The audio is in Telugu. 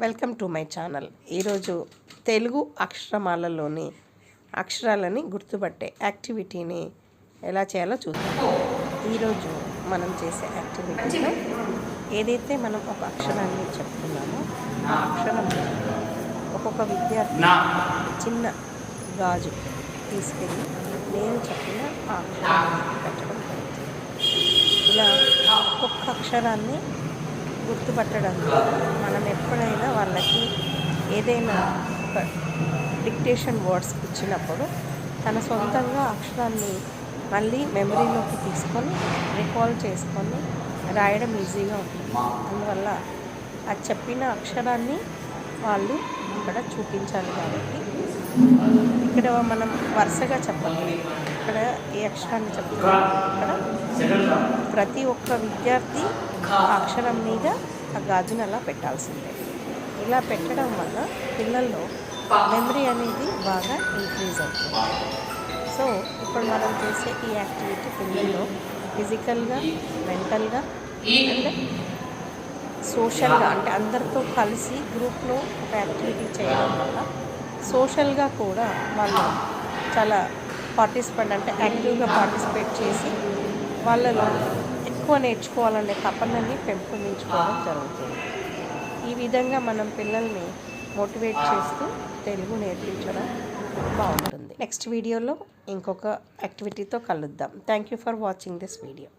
Welcome to my channel. ఈరోజు తెలుగు అక్షరమాలలోని అక్షరాలని గుర్తుపట్టే యాక్టివిటీని ఎలా చేయాలో చూద్దాం. ఈరోజు మనం చేసే యాక్టివిటీలో ఏదైతే మనం ఒక అక్షరాన్ని చెప్తున్నామో ఆ అక్షరం ఒక్కొక్క విద్యార్థి చిన్న గాజు తీసుకెళ్ళి నేను చెప్పిన ఆ అక్షరాన్ని పెట్టడం జరుగుతుంది. ఇలా ఒక్కొక్క అక్షరాన్ని గుర్తుపట్టడం ద్వారా మనం ఎప్పుడైనా వాళ్ళకి ఏదైనా ఒక డిక్టేషన్ వర్డ్స్ ఇచ్చినప్పుడు తన సొంతంగా అక్షరాన్ని మళ్ళీ మెమరీలోకి తీసుకొని రికాల్ చేసుకొని రాయడం ఈజీగా ఉంటుంది. అందువల్ల అది చెప్పిన అక్షరాన్ని వాళ్ళు ఇక్కడ చూపించాలి. కాబట్టి ఇక్కడ మనం వరుసగా చెప్పాలి. ఇక్కడ ఏ అక్షరాన్ని చెప్తున్నాం, ఇక్కడ ప్రతి ఒక్క విద్యార్థి ఆ అక్షరం మీద ఆ గాజును అలా పెట్టాల్సిందే. ఇలా పెట్టడం వల్ల పిల్లల్లో మెమరీ అనేది బాగా ఇంక్రీజ్ అవుతుంది. సో ఇప్పుడు మనం చేసే ఈ యాక్టివిటీ పిల్లల్లో ఫిజికల్గా, మెంటల్గా అండ్ సోషల్గా, అంటే అందరితో కలిసి గ్రూప్లో ఒక యాక్టివిటీ చేయడం వల్ల సోషల్గా కూడా వాళ్ళు చాలా పార్టిసిపేట్, అంటే యాక్టివ్గా పార్టిసిపేట్ చేసి వాళ్ళలో ఎక్కువ నేర్చుకోవాలనే తపనని పెంపొందించుకోవడం జరుగుతుంది. ఈ విధంగా మనం పిల్లల్ని మోటివేట్ చేస్తూ తెలుగు నేర్పించడం బాగుంటుంది. నెక్స్ట్ వీడియోలో ఇంకొక యాక్టివిటీతో కలుద్దాం. Thank you for watching this video.